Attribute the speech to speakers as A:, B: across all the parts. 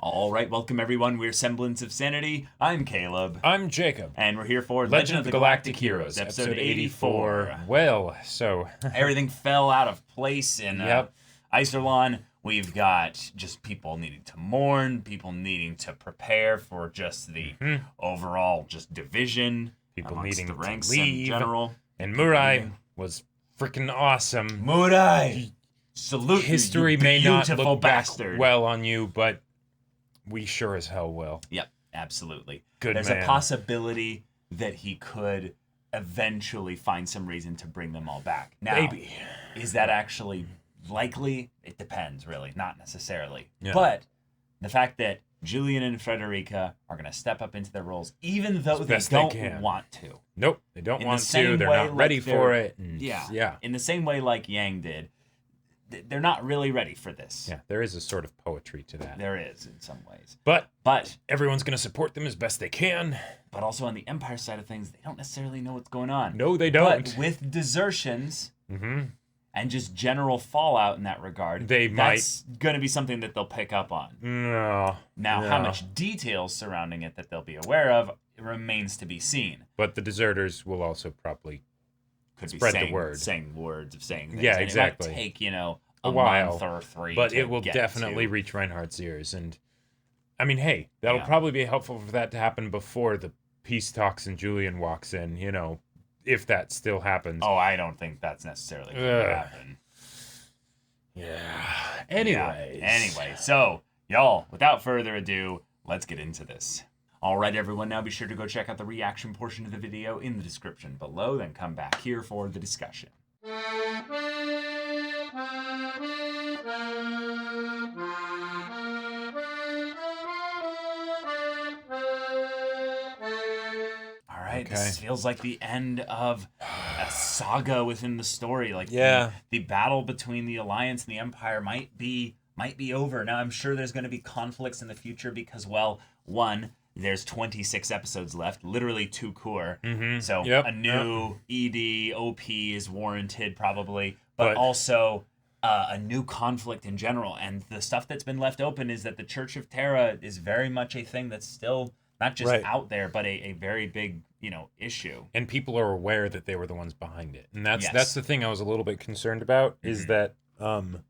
A: All right, welcome everyone. We're Semblance of Sanity. I'm Caleb.
B: I'm Jacob.
A: And we're here for Legend of the Galactic Heroes, episode 84.
B: Well, so...
A: Everything fell out of place in
B: Yep.
A: Iserlon. We've got just people needing to mourn, people needing to prepare for just the overall just division.
B: People
A: amongst
B: needing
A: the ranks
B: to leave.
A: in general.
B: And Murai was freaking awesome.
A: Murai! Salute
B: History
A: you
B: may not
A: beautiful
B: look
A: bastard.
B: back well on you, but we sure as hell will.
A: Yep, absolutely.
B: Good
A: There's
B: man.
A: a possibility that he could eventually find some reason to bring them all back. Now,
B: Maybe.
A: Is that actually likely? It depends, really. Not necessarily.
B: Yeah.
A: But the fact that Julian and Frederica are going to step up into their roles, even though they
B: best they
A: don't
B: can.
A: want to.
B: Nope, they don't
A: In
B: want
A: the same
B: to. They're
A: way,
B: not
A: like,
B: ready for
A: they're-
B: it. And
A: Yeah. In the same way like Yang did, they're not really ready for this.
B: Yeah, there is a sort of poetry to that.
A: There is, in some ways.
B: But
A: But
B: everyone's going to support them as best they can.
A: also on the Empire side of things, they don't necessarily know what's going on.
B: No, they don't.
A: But with desertions
B: Mm-hmm.
A: and just general fallout in that regard, that's going to be something that they'll pick up on.
B: No.
A: Now,
B: no.
A: how much details surrounding it that they'll be aware of remains to be seen.
B: But the deserters will also probably
A: Could
B: spread
A: be
B: the
A: saying,
B: word.
A: saying words of saying things.
B: Yeah,
A: And
B: exactly.
A: It might take,
B: a
A: a
B: while,
A: month or three.
B: but
A: to
B: it will
A: get
B: definitely
A: to.
B: reach Reinhardt's ears. And I mean, hey, that'll
A: Yeah.
B: probably be helpful for that to happen before the peace talks and Julian walks in, if that still happens.
A: Oh, I don't think that's necessarily going to
B: Ugh.
A: happen.
B: Yeah. Anyways.
A: Yeah. Anyway, so, y'all, without further ado, let's get into this. All right, everyone, now be sure to go check out the reaction portion of the video in the description below, then come back here for the discussion. All right, this
B: Okay.
A: feels like the end of a saga within the story. Like
B: Yeah.
A: the battle between the Alliance and the Empire might be over. Now I'm sure there's going to be conflicts in the future because, well, one, there's 26 episodes left, literally 2 core.
B: Mm-hmm.
A: So
B: Yep,
A: a new ED OP is warranted probably, but
B: But-
A: also a new conflict in general. And the stuff that's been left open is that the Church of Terra is very much a thing that's still not just
B: Right.
A: out there, but a very big, issue.
B: And people are aware that they were the ones behind it. And that's
A: Yes.
B: the thing I was a little bit concerned about is that the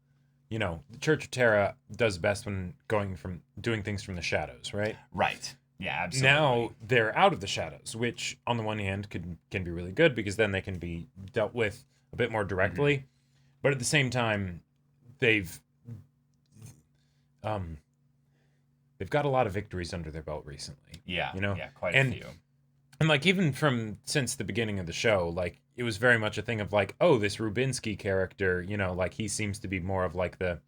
B: Church of Terra does best when doing things from the shadows, right?
A: Right. Yeah, absolutely.
B: Now they're out of the shadows, which on the one hand can be really good because then they can be dealt with a bit more directly. But at the same time, they've got a lot of victories under their belt recently.
A: Yeah, yeah, quite
B: and-
A: a few.
B: And like even since the beginning of the show, like it was very much a thing of like, oh, this Rubinsky character, like he seems to be more of like the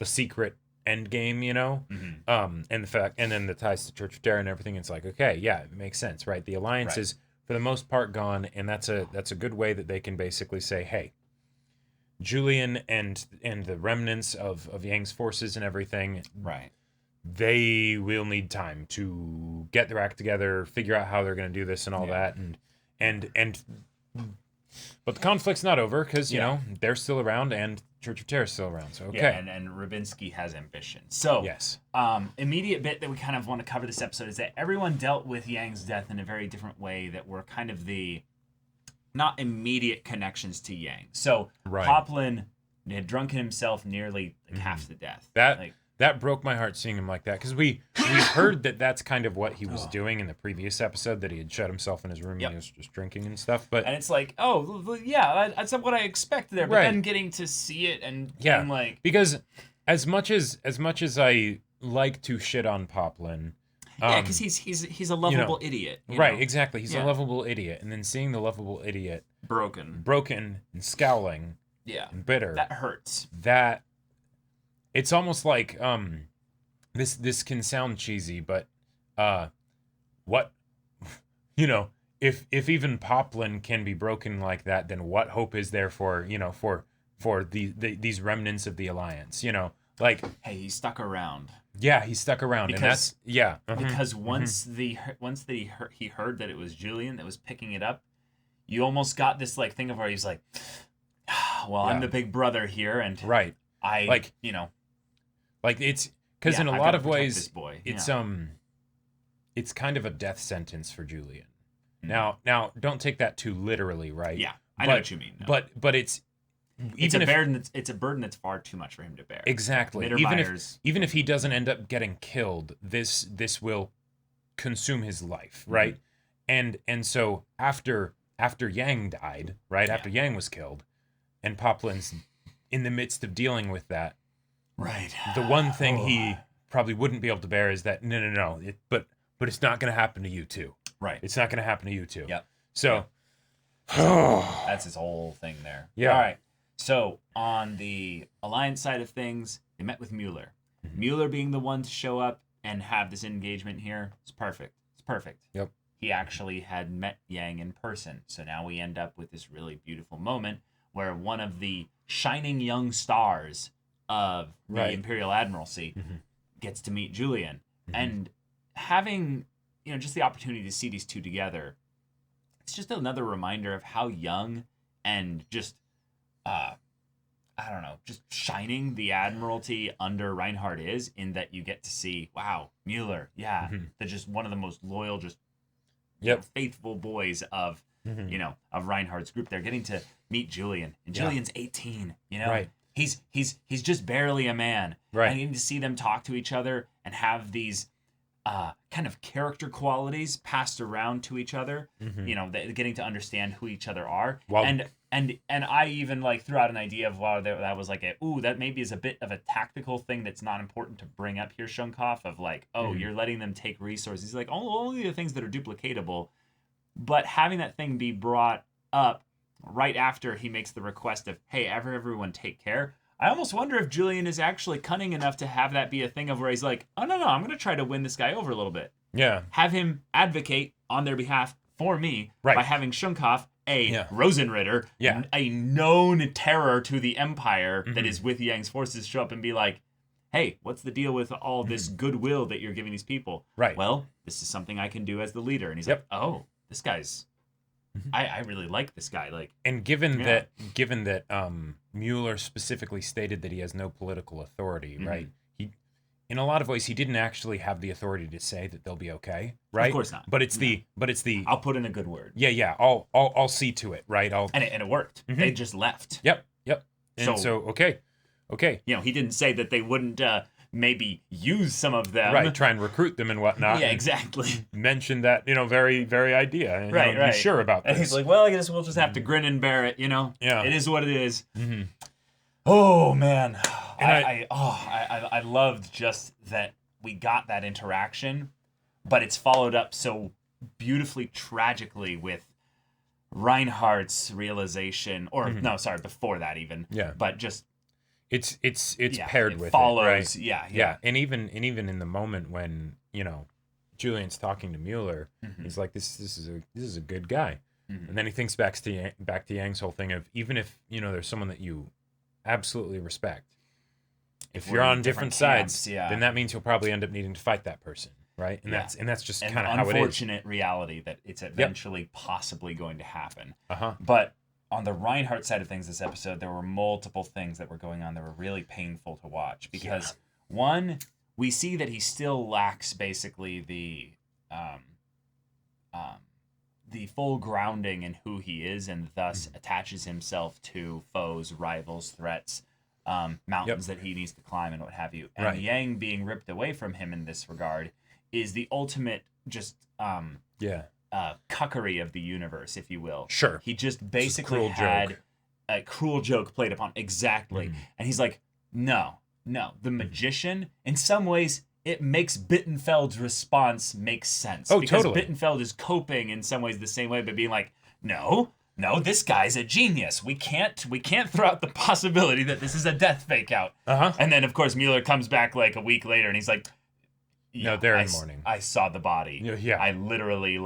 B: secret end game,
A: Mhm.
B: and then the ties to Church of Terra and everything. It's like, okay, yeah, it makes sense, right? The alliance
A: Right.
B: is for the most part gone, and that's a good way that they can basically say, hey, Julian and the remnants of Yang's forces and everything,
A: Right.
B: they will need time to get their act together, figure out how they're going to do this and all
A: Yeah.
B: that, and but the conflict's not over because
A: Yeah.
B: they're still around and Church of Terra is still around. So okay,
A: Yeah, and Rubinsky has ambition. So,
B: yes,
A: immediate bit that we kind of want to cover this episode is that everyone dealt with Yang's death in a very different way that were kind of the not immediate connections to Yang. So,
B: Right.
A: Poplin had drunken himself nearly like half to death.
B: That broke my heart seeing him like that because we heard that that's kind of what he was doing in the previous episode, that he had shut himself in his room
A: Yep.
B: and he was just drinking and stuff. But
A: And it's like, oh, yeah, that's what I expected there. But
B: Right.
A: then getting to see it and
B: Yeah.
A: being like,
B: because as much as I like to shit on Poplin,
A: yeah, because he's a lovable idiot. you
B: right,
A: know?
B: exactly, he's
A: Yeah.
B: a lovable idiot, and then seeing the lovable idiot
A: Broken.
B: broken and scowling
A: Yeah.
B: and bitter,
A: That hurts.
B: that it's almost like this can sound cheesy, but what if even Poplin can be broken like that, then what hope is there for these remnants of the alliance? Like,
A: Hey, he stuck around.
B: yeah, he stuck around, and
A: Because-
B: that's yeah.
A: Because once he heard that it was Julian that was picking it up, you almost got this like thing of where he's like, well, I'm
B: Yeah.
A: the big brother here, and
B: Right.
A: I
B: Like,
A: you know,
B: Like it's because
A: yeah,
B: in a
A: I've
B: lot
A: gotta
B: of
A: protect
B: ways,
A: this boy.
B: it's kind of a death sentence for Julian. Now don't take that too literally, right?
A: Yeah, I know what you mean. No.
B: But it's
A: a burden that's far too much for him to bear.
B: Exactly. Even if he doesn't end up getting killed, this will consume his life, right? And so after Yang died, right? After Yang was killed, and Poplin's in the midst of dealing with that,
A: right?
B: The one thing he probably wouldn't be able to bear is that no, but it's not going to happen to you too.
A: Right.
B: It's not going to happen to you too.
A: Yep.
B: So
A: that's his whole thing there.
B: Yeah.
A: All right. So on the Alliance side of things, they met with Mueller. Mueller being the one to show up and have this engagement here is perfect. It's perfect.
B: Yep.
A: He actually had met Yang in person. So now we end up with this really beautiful moment where one of the shining young stars of the Imperial Admiralty gets to meet Julian. And having, just the opportunity to see these two together, it's just another reminder of how young and just, just shining the Admiralty under Reinhardt is, in that you get to see, wow, Mueller, they're just one of the most loyal, just faithful boys of, of Reinhardt's group. They're getting to meet Julian, and Julian's 18,
B: Right.
A: He's just barely a man.
B: Right.
A: And getting to see them talk to each other and have these kind of character qualities passed around to each other, getting to understand who each other are. And I even threw out an idea of, wow, that was that maybe is a bit of a tactical thing that's not important to bring up here, Shunkov, of you're letting them take resources. He's only the things that are duplicatable, but having that thing be brought up right after he makes the request of, hey, everyone take care. I almost wonder if Julian is actually cunning enough to have that be a thing of where he's like, oh, no, I'm going to try to win this guy over a little bit.
B: Yeah.
A: Have him advocate on their behalf for me by having Shunkov, Rosenritter, a known terror to the Empire that is with Yang's forces, show up and be like, hey, what's the deal with all this goodwill that you're giving these people?
B: Right.
A: Well, this is something I can do as the leader. And he's like, oh, this guy's... I really like this guy.
B: And given that Mueller specifically stated that he has no political authority, right? He, in a lot of ways, he didn't actually have the authority to say that they'll be okay, right?
A: Of course not.
B: But it's the
A: I'll put in a good word.
B: Yeah. I'll see to it, right?
A: And it worked. They just left.
B: Yep. And so okay.
A: He didn't say that they wouldn't maybe use some of them.
B: Right, try and recruit them and whatnot.
A: Yeah, exactly.
B: Mention that, very, very idea. And,
A: right.
B: Be sure about this.
A: And he's like, well, I guess we'll just have to grin and bear it, Yeah. It is what it is. Oh, man. And I loved just that we got that interaction, but it's followed up so beautifully, tragically with Reinhardt's realization, or before that even.
B: Yeah.
A: But just...
B: It's paired with
A: follows,
B: it, right? Yeah. And even in the moment when Julian's talking to Mueller, he's like, this is a good guy, and then he thinks back to Yang's whole thing of, even if there's someone that you absolutely respect, if you're on different sides, then that means you'll probably end up needing to fight that person, right? And that's just kind of how it is.
A: Unfortunate reality that it's eventually possibly going to happen.
B: But
A: on the Reinhardt side of things this episode, there were multiple things that were going on that were really painful to watch. Because, one, we see that he still lacks basically the full grounding in who he is, and thus attaches himself to foes, rivals, threats, mountains that he needs to climb and what have you. And Yang being ripped away from him in this regard is the ultimate just... cuckery of the universe, if you will.
B: Sure.
A: He just basically had a cruel joke played upon. Exactly. And he's like, no. The magician, in some ways, it makes Bittenfeld's response make sense.
B: Oh,
A: because
B: totally.
A: Bittenfeld is coping in some ways the same way, but being like, no, this guy's a genius. We can't throw out the possibility that this is a death fake out. And then, of course, Mueller comes back a week later, and he's like,
B: no, they're in mourning.
A: I saw the body.
B: Yeah.
A: I literally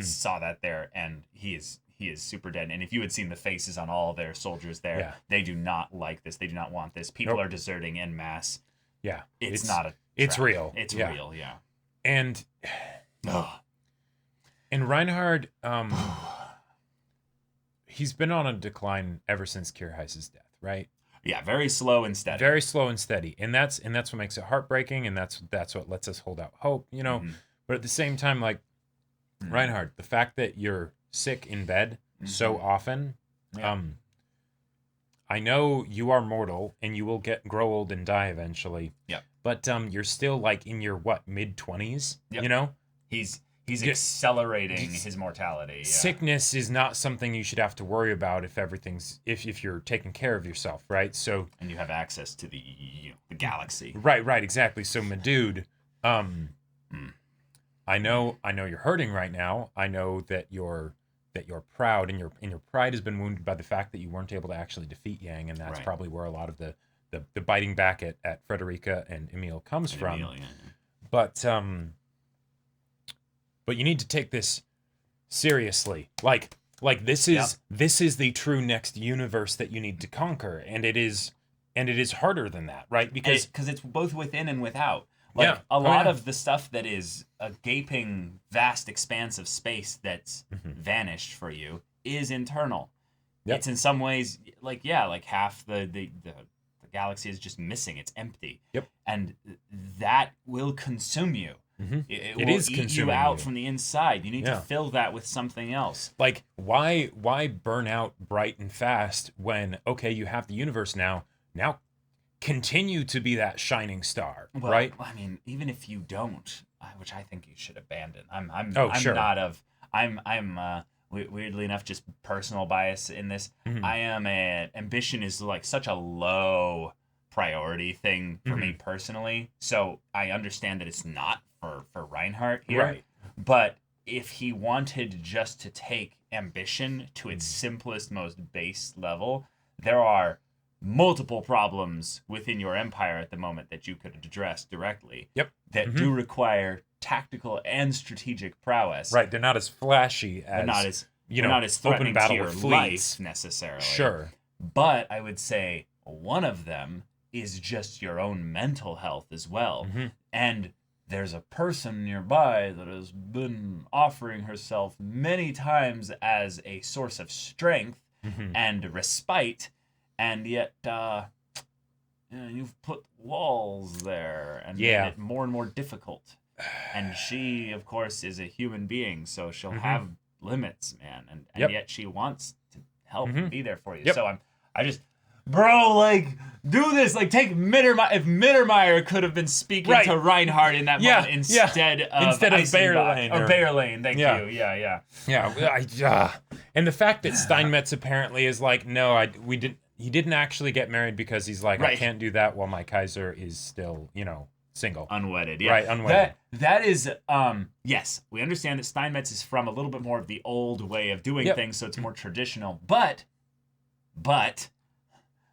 A: saw that there, and he is super dead. And if you had seen the faces on all their soldiers there, they do not like this. They do not want this. People are deserting en masse.
B: Yeah.
A: It's not a trap.
B: It's real.
A: It's real, yeah.
B: And Reinhardt, he's been on a decline ever since Kirheis's death, right?
A: Yeah, very slow and steady.
B: Very slow and steady. And that's what makes it heartbreaking, and that's what lets us hold out hope, you know. But at the same time, like Reinhardt, the fact that you're sick in bed so often, I know you are mortal and you will grow old and die eventually.
A: Yep.
B: But you're still like in your mid-20s, you know?
A: He's accelerating his mortality. Yeah.
B: Sickness is not something you should have to worry about if you're taking care of yourself, right? So
A: and you have access to the galaxy.
B: Right, exactly. So my dude, I know you're hurting right now. I know that you're proud, and your pride has been wounded by the fact that you weren't able to actually defeat Yang, and that's probably where a lot of the biting back at Frederica and Emil comes from.
A: Emil, yeah.
B: But you need to take this seriously. Like this is the true next universe that you need to conquer, and it is harder than that, right? Because
A: it's both within and without. Like a lot of the stuff that is a gaping vast expanse of space that's vanished for you is internal. Yep. It's in some ways like half the galaxy is just missing. It's empty.
B: Yep. And
A: that will consume you. It will eat you out from the inside. You need to fill that with something else.
B: Like, why burn out bright and fast when, okay, you have the universe now continue to be that shining star, right?
A: I mean, even if you don't, which I think you should abandon. Weirdly enough, just personal bias in this. Ambition is like such a low priority thing for me personally. So I understand that it's not for Reinhardt here.
B: Right.
A: But if he wanted just to take ambition to its simplest, most base level, there are multiple problems within your empire at the moment that you could address directly.
B: Yep.
A: That do require tactical and strategic prowess.
B: Right. They're not as flashy as
A: they're not as threatening
B: open battle
A: to your
B: with
A: life necessarily.
B: Sure.
A: But I would say one of them is just your own mental health as well. And there's a person nearby that has been offering herself many times as a source of strength and respite, and yet you've put walls there and made it more and more difficult. And she, of course, is a human being, so she'll have limits, man. And yet she wants to help and be there for you. Yep. So bro, like, do this. Like, take Mittermeier. If Mittermeier could have been speaking to Reinhardt in that moment instead of
B: Bayerlane.
A: Or Bayerlane, thank you. Yeah.
B: And the fact that Steinmetz apparently is like, no, he didn't actually get married because he's like, I can't do that while my Kaiser is still, single.
A: Unwedded, yeah.
B: Right, unwedded.
A: That is, yes, we understand that Steinmetz is from a little bit more of the old way of doing things, so it's more traditional. But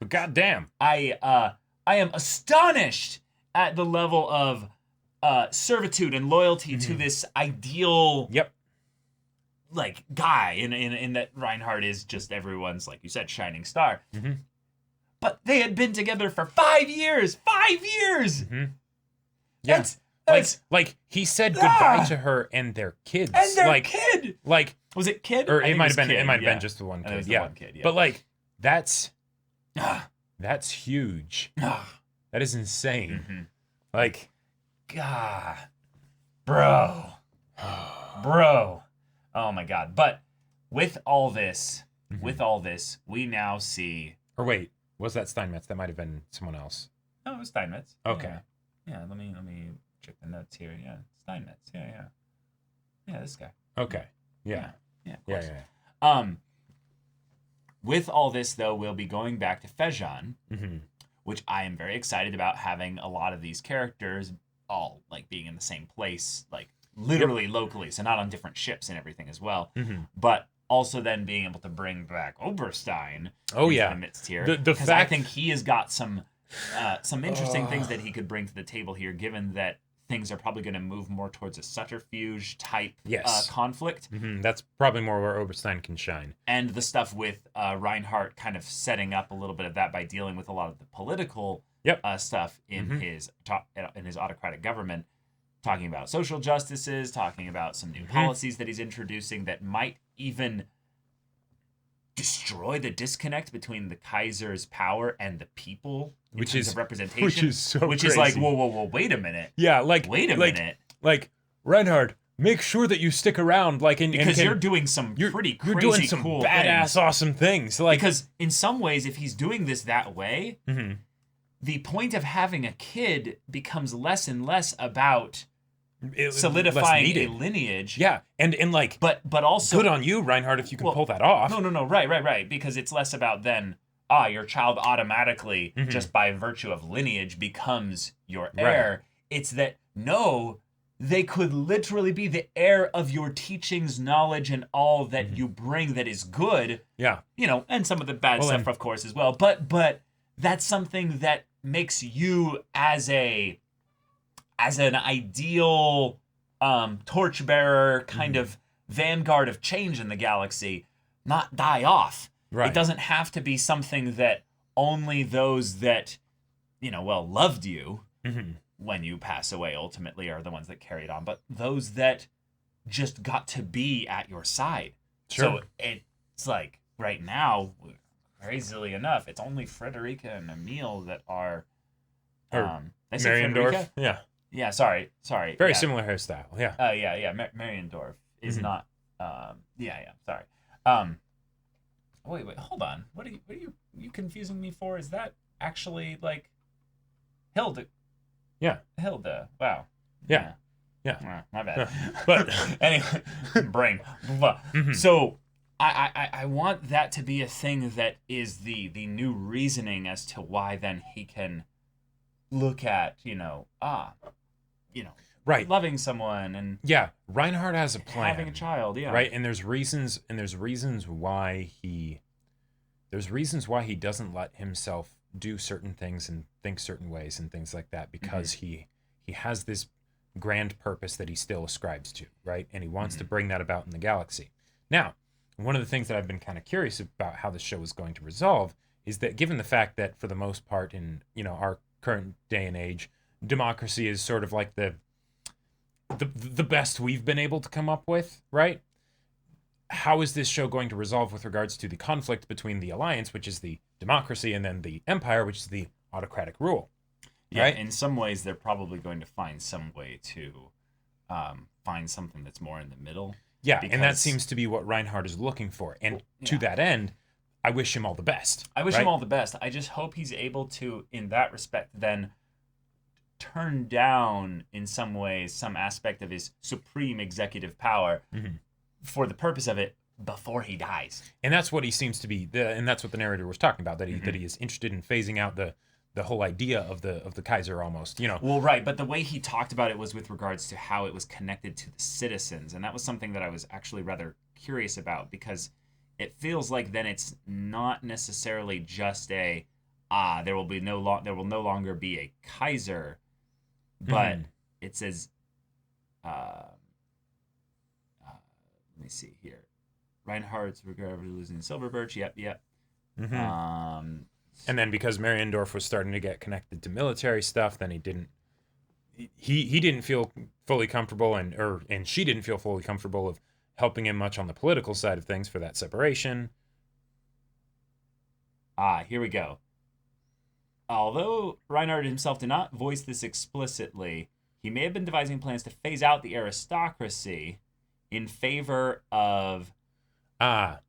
B: goddamn,
A: I am astonished at the level of servitude and loyalty to this ideal like guy in that Reinhardt is just everyone's, like you said, shining star. But they had been together for 5 years. 5 years.
B: That's like he said goodbye to her and their kids.
A: And their kid.
B: Like,
A: was it kid?
B: Or it might have been just the one kid.
A: One kid,
B: But like that's huge. That is insane. Like,
A: God, bro. Oh my God. But with all this, we now see.
B: Or wait, was that Steinmetz? That might have been someone else.
A: No, it was Steinmetz.
B: Okay.
A: Yeah. Let me check the notes here. Yeah, Steinmetz. Yeah, this guy.
B: Okay. Yeah.
A: Of course. With all this, though, we'll be going back to Fejan, which I am very excited about, having a lot of these characters all like being in the same place, like literally locally, so not on different ships and everything as well, but also then being able to bring back Oberstein into the midst here. Because I think he has got some interesting things that he could bring to the table here, given that things are probably going to move more towards a subterfuge type conflict.
B: That's probably more where Oberstein can shine.
A: And the stuff with Reinhardt kind of setting up a little bit of that by dealing with a lot of the political stuff in his autocratic government, talking about social justices, talking about some new policies that he's introducing that might even destroy the disconnect between the Kaiser's power and the people in
B: which
A: terms
B: is
A: of representation,
B: which is so
A: which
B: crazy.
A: is like, whoa, wait a minute.
B: Yeah, like
A: wait a minute.
B: Like Reinhardt, make sure that you stick around, like,
A: because you're doing some pretty crazy,
B: you're doing some
A: cool
B: badass,
A: things.
B: awesome things. Like,
A: because in some ways, if he's doing this that way, the point of having a kid becomes less and less about solidifying a lineage.
B: Yeah, and like,
A: but also,
B: good on you, Reinhardt, if you can pull that off.
A: No, right, because it's less about then, your child automatically, just by virtue of lineage, becomes your heir. Right. It's that, no, they could literally be the heir of your teachings, knowledge, and all that you bring that is good.
B: Yeah.
A: And some of the bad stuff, of course, as well. But that's something that makes you as an ideal torchbearer, kind of vanguard of change in the galaxy, not die off. Right. It doesn't have to be something that only those that, loved you when you pass away ultimately are the ones that carry it on, but those that just got to be at your side. Sure. So it's like right now, crazily enough, it's only Frederica and Emil that are...
B: Mariendorf? Yeah.
A: Yeah, sorry.
B: Very similar hairstyle, yeah.
A: Mariendorf is not... sorry. Wait, hold on. What are you confusing me for? Is that actually, like, Hilda?
B: Yeah.
A: Hilda. Wow.
B: Yeah.
A: My bad.
B: But
A: anyway, brain. So I want that to be a thing that is the new reasoning as to why then he can look at,
B: right,
A: loving someone and
B: Reinhardt has a plan,
A: having a child,
B: right, and there's reasons why he doesn't let himself do certain things and think certain ways and things like that, because he has this grand purpose that he still ascribes to, right, and he wants to bring that about in the galaxy. Now, one of the things that I've been kind of curious about how the show is going to resolve is that, given the fact that for the most part in our current day and age, democracy is sort of like the best we've been able to come up with, right? How is this show going to resolve with regards to the conflict between the Alliance, which is the democracy, and then the Empire, which is the autocratic rule?
A: Yeah,
B: right?
A: In some ways, they're probably going to find some way to find something that's more in the middle.
B: Yeah, and that seems to be what Reinhardt is looking for. And to that end, I wish him all the best.
A: I wish him all the best. I just hope he's able to, in that respect, then turn down, in some ways, some aspect of his supreme executive power for the purpose of it before he dies.
B: And that's what he seems to be, and that's what the narrator was talking about, that he is interested in phasing out the whole idea of the Kaiser almost, Well,
A: right, but the way he talked about it was with regards to how it was connected to the citizens, and that was something that I was actually rather curious about, because it feels like then it's not necessarily just there will no longer be a Kaiser, but it says let me see here. Reinhardt's regret over losing Silver Birch. Yep.
B: And then because Mariendorf was starting to get connected to military stuff, then he didn't feel fully comfortable, and she didn't feel fully comfortable of helping him much on the political side of things for that separation.
A: Here we go. Although Reinhardt himself did not voice this explicitly, he may have been devising plans to phase out the aristocracy in favor of... the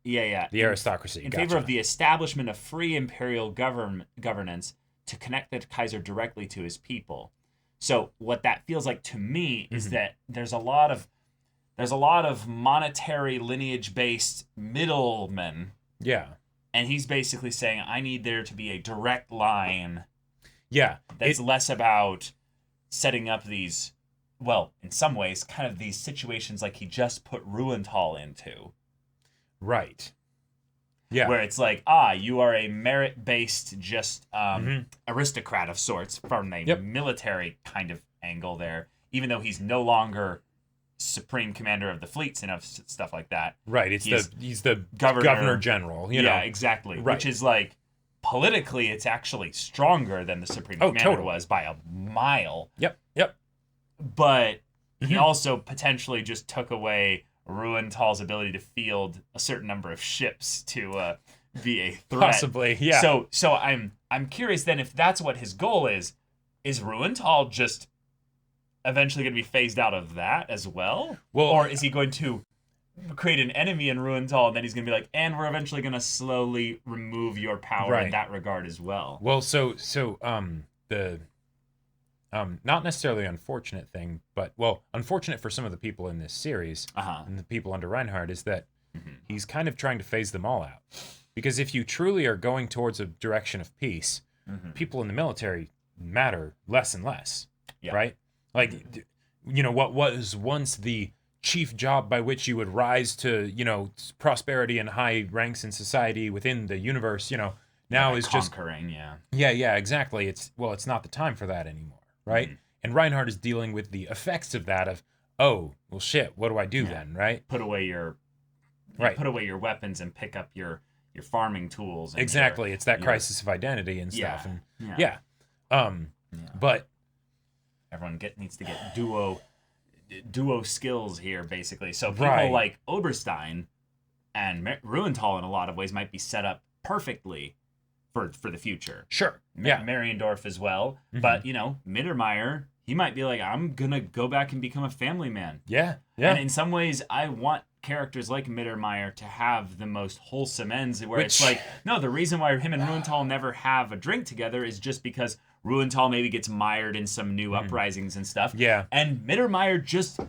B: aristocracy.
A: In favor of the establishment of free imperial governance to connect the Kaiser directly to his people. So what that feels like to me is that there's a lot of monetary lineage-based middlemen.
B: Yeah.
A: And he's basically saying, I need there to be a direct line.
B: Yeah.
A: That's less about setting up these, well, in some ways, kind of these situations like he just put Ruenthal into.
B: Right. Yeah.
A: Where it's like, you are a merit-based, just aristocrat of sorts from a military kind of angle there, even though he's no longer supreme commander of the fleets and stuff like that.
B: Right. He's the governor general.
A: Yeah, exactly. Right. Which is like, politically, it's actually stronger than the supreme commander was by a mile.
B: Yep.
A: But he also potentially just took away Ruenthal's ability to field a certain number of ships to be a threat.
B: Possibly, yeah.
A: So I'm curious then if that's what his goal is Ruenthal just eventually going to be phased out of that as well? Or is he going to create an enemy in Ruenthal, and then he's going to be like, and we're eventually going to slowly remove your power in that regard as well?
B: Well, so the not necessarily unfortunate thing, but unfortunate for some of the people in this series and the people under Reinhardt is that he's kind of trying to phase them all out. Because if you truly are going towards a direction of peace, people in the military matter less and less, right? Like, what was once the chief job by which you would rise to, prosperity and high ranks in society within the universe, now is just
A: conquering,
B: yeah, exactly. It's not the time for that anymore, right? And Reinhardt is dealing with the effects of that. Of well, shit, what do I do then, right?
A: Put away your weapons and pick up your farming tools. And
B: exactly, it's that crisis of identity and stuff, but
A: everyone needs to get duo skills here, basically. So people like Oberstein and Ruenthal in a lot of ways might be set up perfectly for the future.
B: Sure. Yeah.
A: Mariendorf as well. But, Mittermeier, he might be like, I'm going to go back and become a family man.
B: Yeah. Yeah.
A: And in some ways, I want characters like Mittermeier to have the most wholesome ends where it's like, no, the reason why him and Ruenthal never have a drink together is just because Ruenthal maybe gets mired in some new uprisings and stuff.
B: Yeah.
A: And Mittermeier just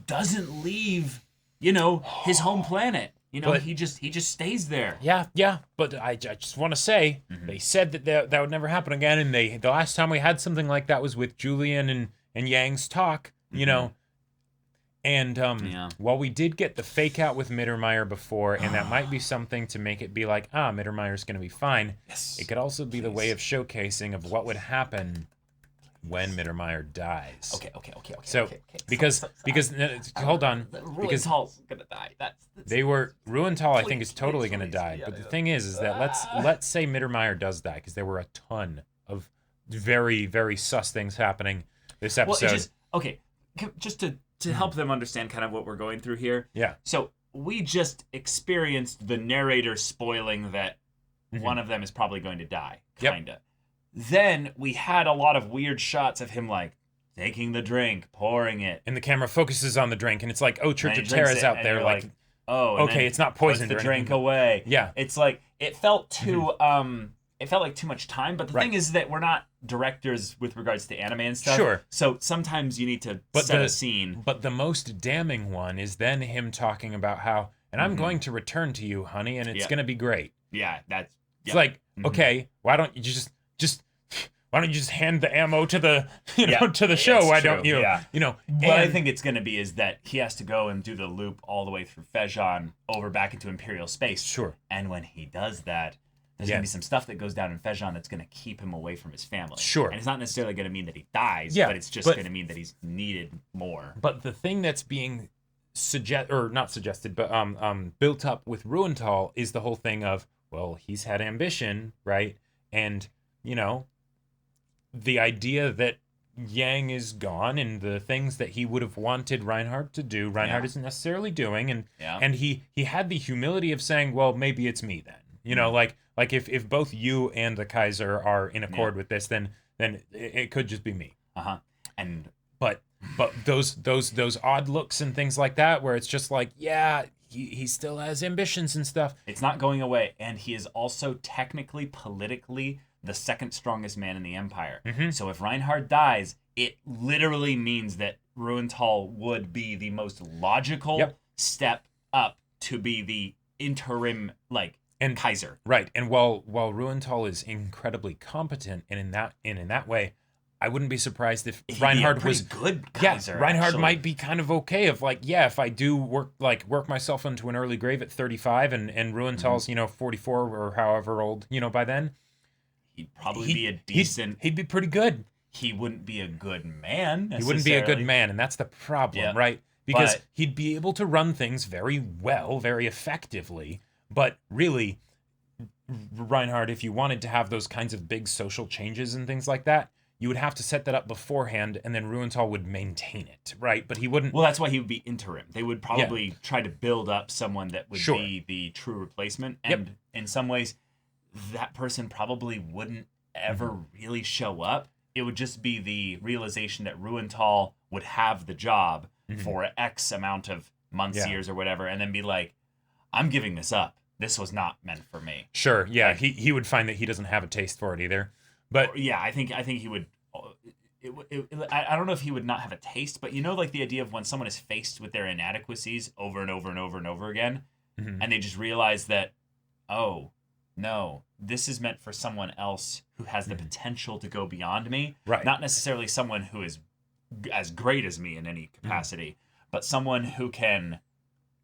A: doesn't leave, his home planet. He just stays there.
B: Yeah. But I just want to say, they said that would never happen again. And the last time we had something like that was with Julian and Yang's talk, And while we did get the fake out with Mittermeier before, and that might be something to make it be like, Mittermeier's going to be fine.
A: Yes.
B: It could also be the way of showcasing of what would happen when Mittermeier dies.
A: Okay.
B: So, because hold on, because
A: Ruenthal's gonna die.
B: Ruenthal, I think, is totally gonna die. But the thing is that let's say Mittermeier does die, because there were a ton of very, very sus things happening this episode.
A: Just to help them understand kind of what we're going through here.
B: Yeah.
A: So we just experienced the narrator spoiling that one of them is probably going to die, kinda. Yep. Then we had a lot of weird shots of him like taking the drink, pouring it,
B: and the camera focuses on the drink, and it's like, Church of Terra's out there, like, okay, it's not poisoned.
A: Puts the drink away.
B: Yeah,
A: it's like it felt too it felt like too much time. But the thing is that we're not directors with regards to anime and stuff.
B: Sure.
A: So sometimes you need to set a scene.
B: But the most damning one is then him talking about how, and I'm going to return to you, honey, and it's going to be great.
A: Yeah, that's.
B: It's like, okay, why don't you just why don't you just hand the ammo to the to the show? Why don't you?
A: Yeah. What I think it's going to be is that he has to go and do the loop all the way through Fejon over back into Imperial space.
B: Sure.
A: And when he does that, there's going to be some stuff that goes down in Fejon that's going to keep him away from his family.
B: Sure.
A: And it's not necessarily going to mean that he dies, but it's just going to mean that he's needed more.
B: But the thing that's being built up with Ruenthal is the whole thing of, well, he's had ambition, right? And, the idea that Yang is gone and the things that he would have wanted Reinhardt to do, Reinhardt isn't necessarily doing. And he had the humility of saying, well, maybe it's me then. Like if both you and the Kaiser are in accord with this, then it could just be me.
A: And
B: but those odd looks and things like that, where it's just like, he still has ambitions and stuff.
A: It's not going away, and he is also technically, politically, the second strongest man in the Empire. So if Reinhardt dies, it literally means that Ruenthal would be the most logical step up to be the interim Kaiser.
B: Right. And while Ruenthal is incredibly competent, and in that way, I wouldn't be surprised if Reinhardt was
A: good Kaiser.
B: Reinhardt might be kind of okay if if I do work myself into an early grave at 35 and Ruenthal's 44 or however old by then,
A: he'd probably be a decent.
B: He'd be pretty good.
A: He wouldn't be a good man.
B: He wouldn't be a good man, and that's the problem, right? Because he'd be able to run things very well, very effectively, but really, Reinhardt, if you wanted to have those kinds of big social changes and things like that, you would have to set that up beforehand, and then Ruenthal would maintain it, right? But he wouldn't.
A: Well, that's why he would be interim. They would probably try to build up someone that would
B: Sure.
A: be the true replacement. And in some ways, that person probably wouldn't ever really show up. It would just be the realization that Ruenthal would have the job for X amount of months, years, or whatever, and then be like, I'm giving this up. This was not meant for me.
B: Sure, yeah. Like, he would find that he doesn't have a taste for it either. But
A: yeah, I think he would. I don't know if he would not have a taste, but like the idea of when someone is faced with their inadequacies over and over and over and over again, and they just realize that, oh, no, this is meant for someone else who has the potential to go beyond me.
B: Right.
A: Not necessarily someone who is as great as me in any capacity, but someone who can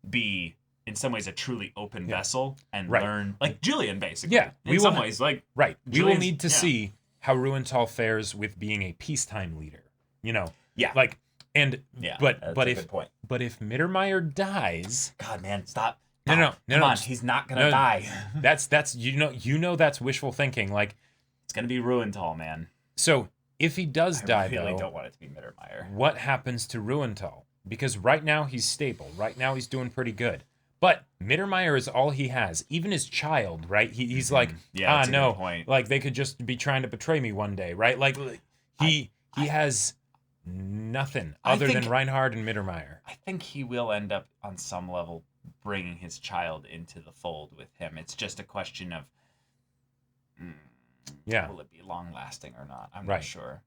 A: be, in some ways, a truly open vessel and learn, like Julian, basically.
B: Yeah.
A: In some ways, like...
B: Right. We will need to see how Ruenthal fares with being a peacetime leader.
A: Yeah.
B: Like, and...
A: Yeah,
B: but
A: that's
B: but
A: a
B: if
A: good point.
B: But if Mittermeier dies...
A: God, man, stop.
B: No.
A: Come on, he's not gonna die.
B: That's that's wishful thinking. Like,
A: it's gonna be Ruenthal, man.
B: So if he does die,
A: I really
B: though,
A: don't want it to be Mittermeier.
B: What happens to Ruenthal? Because right now he's stable. Right now he's doing pretty good. But Mittermeier is all he has. Even his child, right? He's like,
A: that's a
B: no,
A: good point.
B: Like they could just be trying to betray me one day, right? Like he has nothing other than Reinhardt and Mittermeier.
A: I think he will end up on some level bringing his child into the fold with him. It's just a question of, will it be long lasting or not? I'm not sure.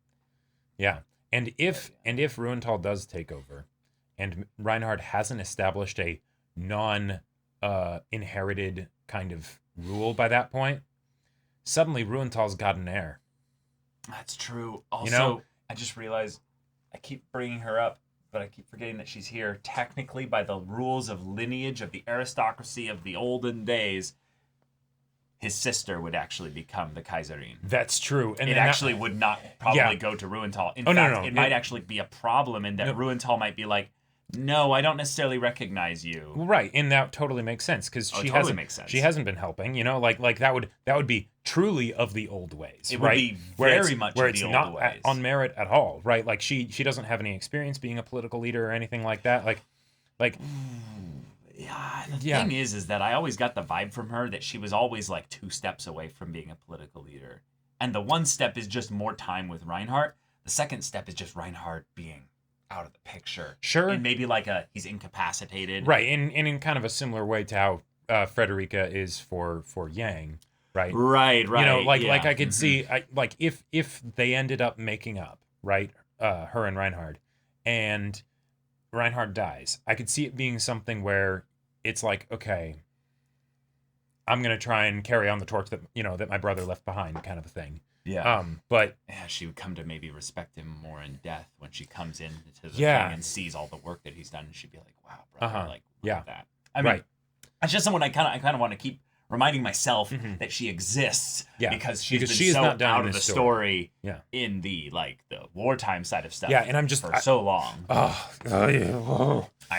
B: Yeah, and if Ruenthal does take over, and Reinhardt hasn't established a non-inherited kind of rule by that point, suddenly Ruenthal's got an heir.
A: That's true. Also, I just realized I keep bringing her up, but I keep forgetting that she's here. Technically, by the rules of lineage of the aristocracy of the olden days, his sister would actually become the Kaiserin.
B: That's true. And
A: it actually would not probably go to Ruenthal. In fact, it might actually be a problem in that Ruenthal might be like, no, I don't necessarily recognize you.
B: Right, and that totally makes sense because she hasn't been helping. Like that would be truly of the old ways.
A: It would be very much of the old ways.
B: On merit at all, right? Like she doesn't have any experience being a political leader or anything like that. Like.
A: Yeah, the thing is that I always got the vibe from her that she was always like 2 steps away from being a political leader. And the one step is just more time with Reinhardt. The second step is just Reinhardt being out of the picture.
B: Sure.
A: And maybe like he's incapacitated.
B: Right, and in kind of a similar way to how Frederica is for Yang, right?
A: Right.
B: Like I could see, like if they ended up making up, right, her and Reinhardt, and Reinhardt dies, I could see it being something where it's like, okay, I'm gonna try and carry on the torch that that my brother left behind, kind of a thing.
A: Yeah.
B: But
A: she would come to maybe respect him more in death when she comes into the thing and sees all the work that he's done, and she'd be like, wow, brother, like look at that. I mean, it's just someone I kind of want to keep reminding myself that she exists because she's been so
B: not
A: out of the story
B: in
A: the wartime side of stuff.
B: Yeah, and I'm just
A: for so long. I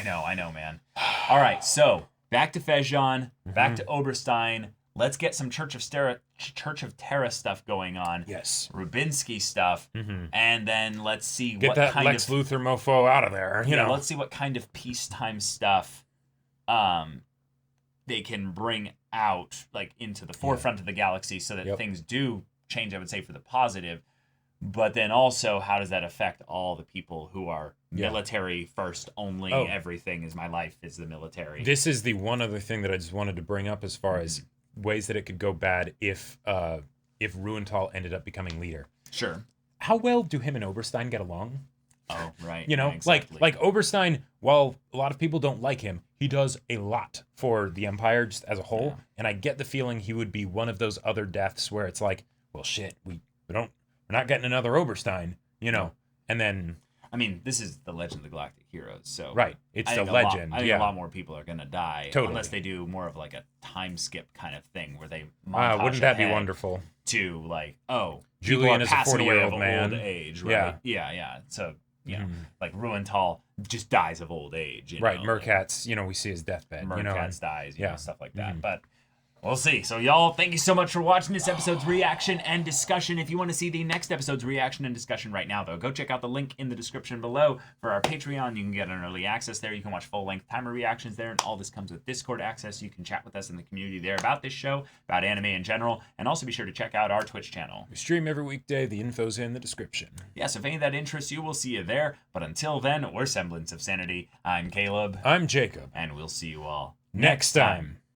A: know, man. All right, so back to Fejon, back to Oberstein. Let's get some Church of Terra stuff going on.
B: Yes.
A: Rubinsky stuff. And then let's see
B: get that Lex Luthor mofo out of there.
A: Let's see what kind of peacetime stuff they can bring out into the forefront of the galaxy so that things do change, I would say, for the positive. But then also, how does that affect all the people who are military first only? Everything is my life is the military.
B: This is the one other thing that I just wanted to bring up as far as ways that it could go bad if Ruenthal ended up becoming leader.
A: Sure.
B: How well do him and Oberstein get along?
A: Oh, right.
B: Exactly. like Oberstein, while a lot of people don't like him, he does a lot for the Empire just as a whole. Yeah. And I get the feeling he would be one of those other deaths where it's like, well, shit, we're not getting another Oberstein, and then. I
A: mean, this is the Legend of the Galactic Heroes, so
B: right, it's the legend.
A: I think a lot more people are gonna die, unless they do more of like a time skip kind of thing where they montage
B: wouldn't that be wonderful?
A: To
B: Julian is a
A: 40-year-old
B: man,
A: old age, right? Yeah. So like Ruenthal just dies of old age,
B: right? Murkatz, we see his deathbed.
A: Murkatz dies, stuff like that. But We'll see. So, y'all, thank you so much for watching this episode's reaction and discussion. If you want to see the next episode's reaction and discussion right now, though, go check out the link in the description below for our Patreon. You can get an early access there. You can watch full-length timer reactions there, and all this comes with Discord access. You can chat with us in the community there about this show, about anime in general, and also be sure to check out our Twitch channel.
B: We stream every weekday. The info's in the description.
A: Yes, if any of that interests you, we'll see you there. But until then, we're Semblance of Sanity. I'm Caleb.
B: I'm Jacob.
A: And we'll see you all
B: next time.